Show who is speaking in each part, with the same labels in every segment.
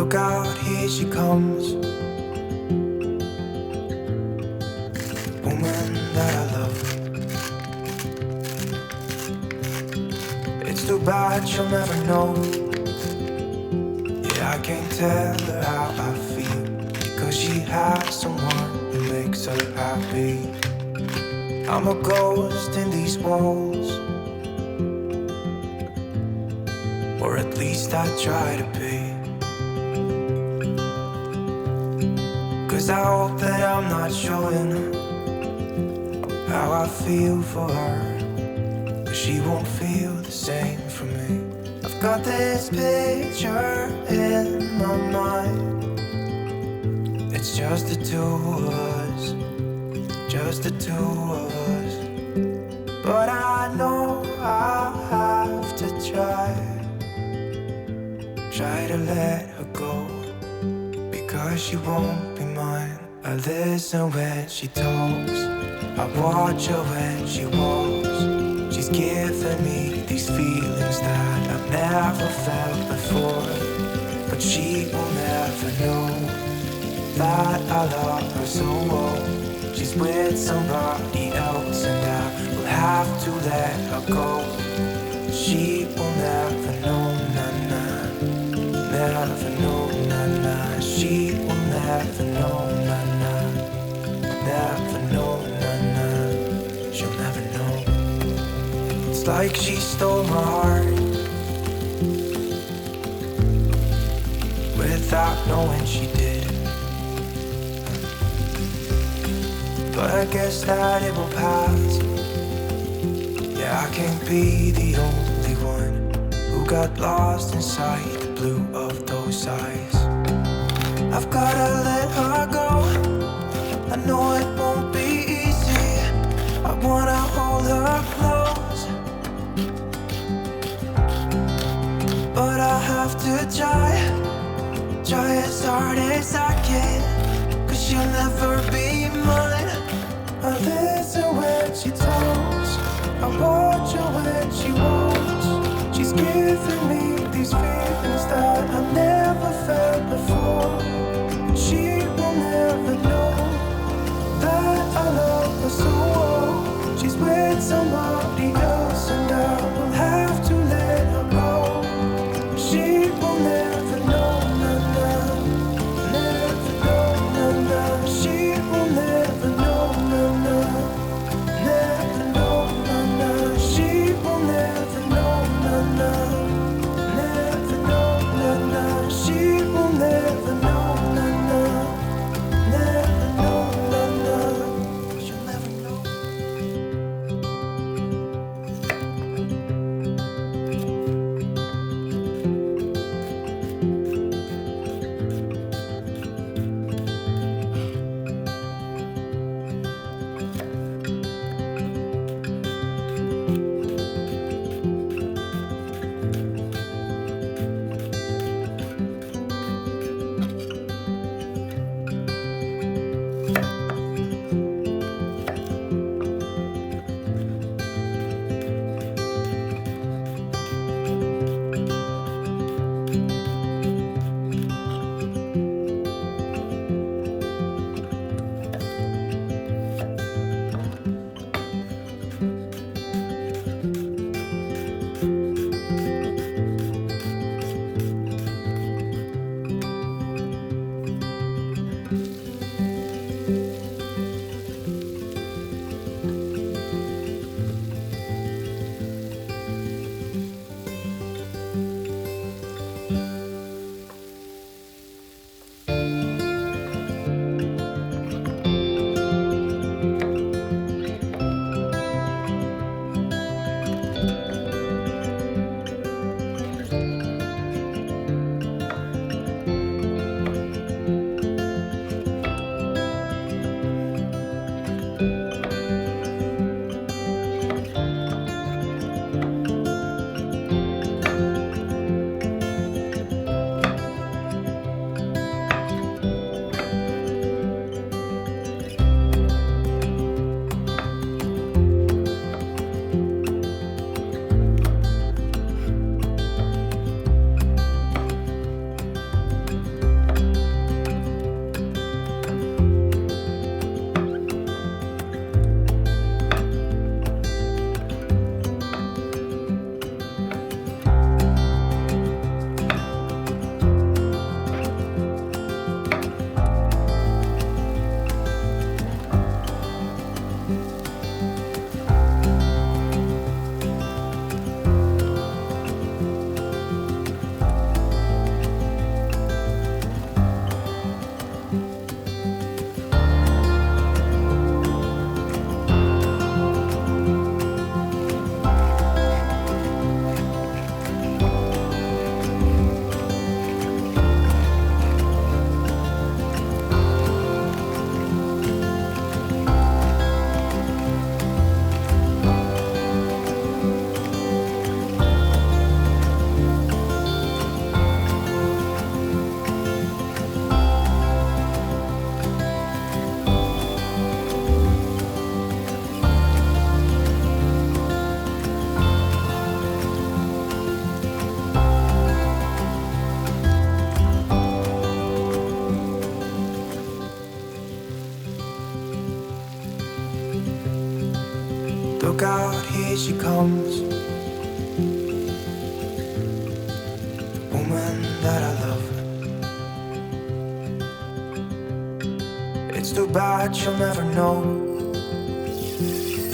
Speaker 1: Look out, here she comes. Woman that I love. It's too bad she'll never know. Yeah, I can't tell her how I feel, because she has someone who makes her happy. I'm a ghost in these walls, or at least I try to be. 'Cause I hope that I'm not showing how I feel for her, but she won't feel the same for me. I've got this picture in my mind. It's just the two of us, just the two of us. But I know I'll have to try to let her go, because she won't be mine. I listen when she talks, I watch her when she walks. She's giving me these feelings that I've never felt before, but she will never know that I love her so well. She's with somebody else and I will have to let her go. She will never know, nah, never know, nah. She will never know, nah, never know, nah. She'll never know. It's like she stole my heart without knowing she did. But I guess that it will pass. Yeah, I can't be the only one who got lost inside the blue of those eyes. I've gotta let her go. I know it won't be easy. I wanna hold her close, but I have to try as hard as I can, 'cause she'll never be mine. I listen when she talks, I watch her when she walks. She's giving me these feelings that I've never felt before. She will never know that I love her so well. She's with somebody else and I will have to let her go. She will never know, nah, never know, nah. She will never know, nah, never know, nah. She will never know, nah, she comes, the woman that I love. It's too bad she'll never know.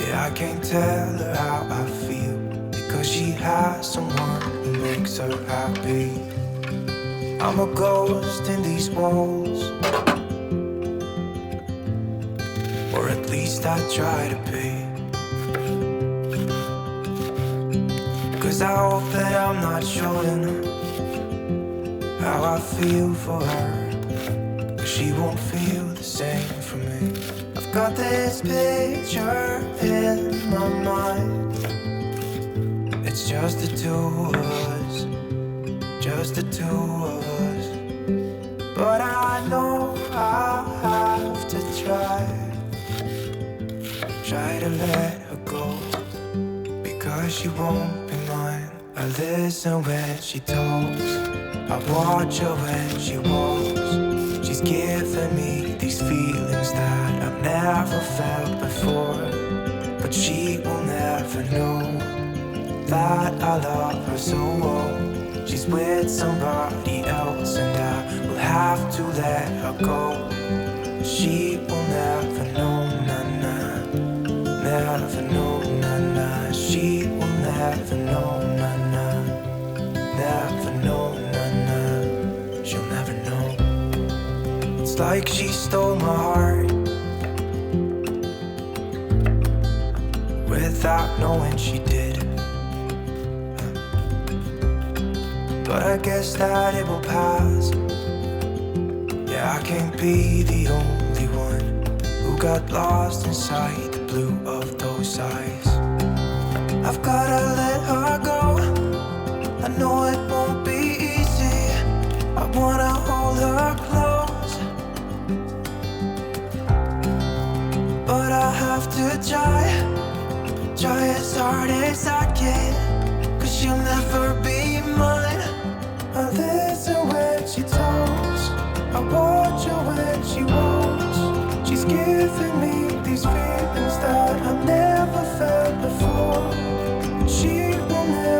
Speaker 1: Yeah, I can't tell her how I feel, because she has someone who makes her happy. I'm a ghost in these walls, or at least I try to be. 'Cause I hope that I'm not showing how I feel for her, 'cause she won't feel the same for me. I've got this picture in my mind. It's just the two of us, just the two of us. But I know I have to try to let her go, because she won't be mine. I listen when she talks, I watch her when she walks. She's giving me these feelings that I've never felt before, but she will never know that I love her so well. She's with somebody else and I will have to let her go. She will never know, nah, never know, nah. She will never know, nah, never know, nah. She'll never know. It's like she stole my heart without knowing she did. But I guess that it will pass. Yeah, I can't be the only one who got lost inside the blue of those eyes. I've gotta let her go. I know it won't be easy. I wanna hold her close, but I have to try as hard as I can, 'cause she'll never be mine. I listen when she talks, I watch her when she walks. She's giving me these feelings that I've never felt before, but she will never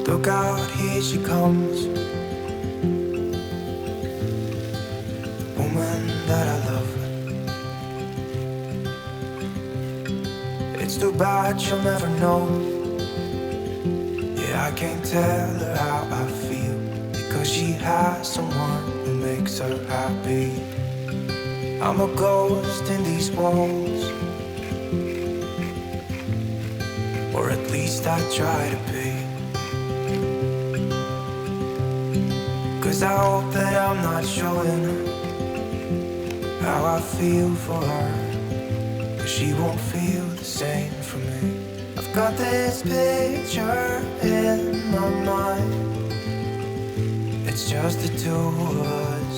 Speaker 1: Look out, here she comes. Woman that I love. It's too bad she'll never know. Yeah, I can't tell her how I feel, because she has someone who makes her happy. I'm a ghost in these walls, or at least I try to be. 'Cause I hope that I'm not showing how I feel for her, but she won't feel the same for me. I've got this picture in my mind. It's just the two of us,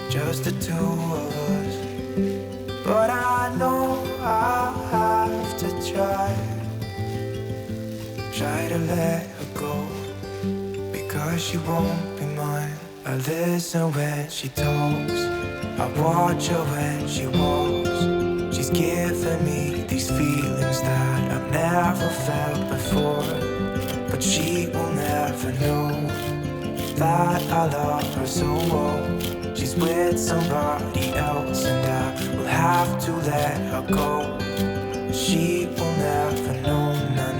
Speaker 1: just the two of us. But I know I have to try to let her go, because she won't be mine. I listen when she talks, I watch her when she walks. She's giving me these feelings that I've never felt before, but she will never know that I love her so well. She's with somebody else and I will have to let her go. She will never know, nah,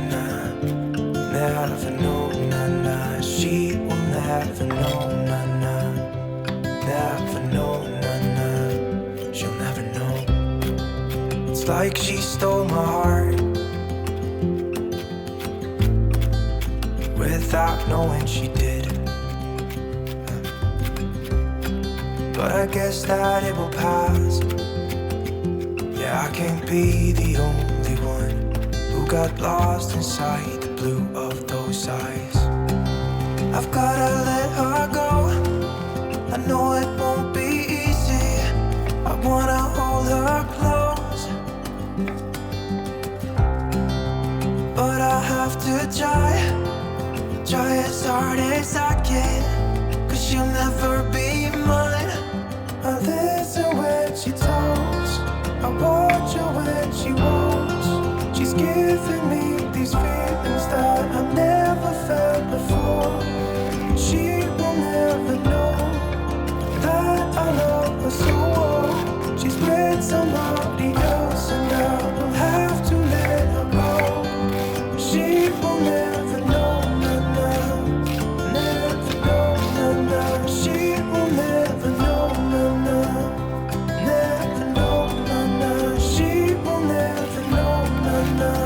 Speaker 1: never know, nah. She will never know, nah, never know, nah. She'll never know. It's like she stole my heart without knowing she did. But I guess that it will pass. Yeah, I can't be the only one who got lost inside the blue of those eyes. I've gotta let her go. I know it won't be easy. I wanna hold her close, but I have to try as hard as I can, 'cause she'll never be mine. I listen when she talks, I watch her when she walks. She's giving me these feelings that I've never felt before. She will never know that I love her so well. She's with somebody else and I will have to let her go. She will never know, never know, she will never know, never know, she will never know, never know,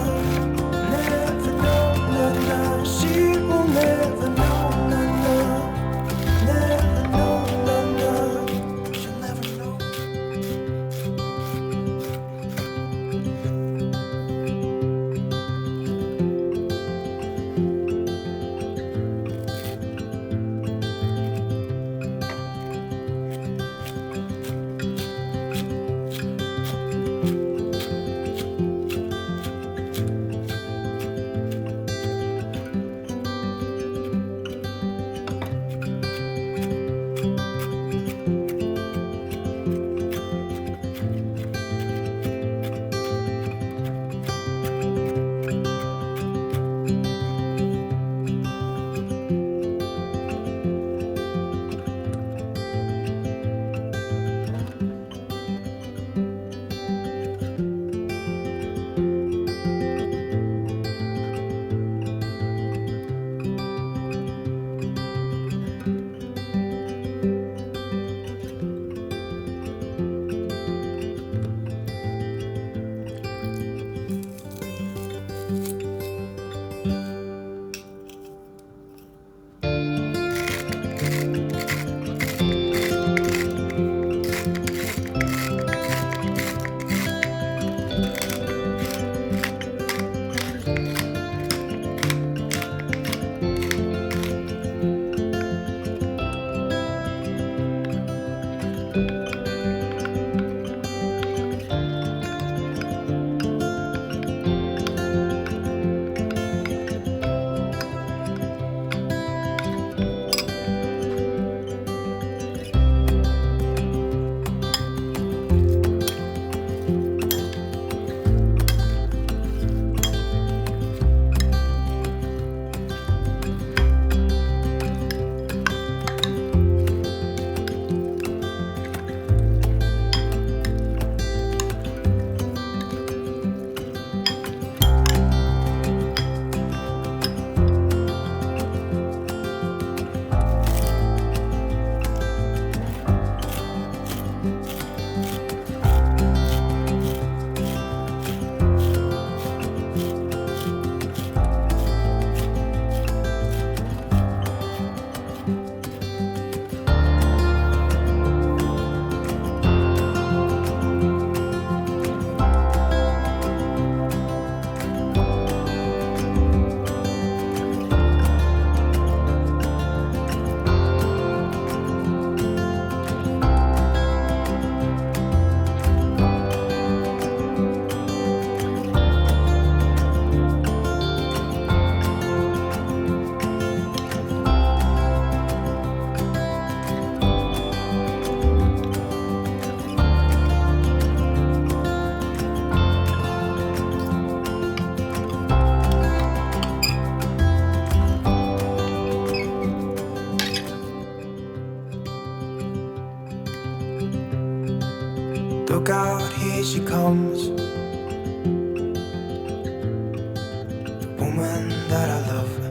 Speaker 1: Look out, here she comes, the woman that I love.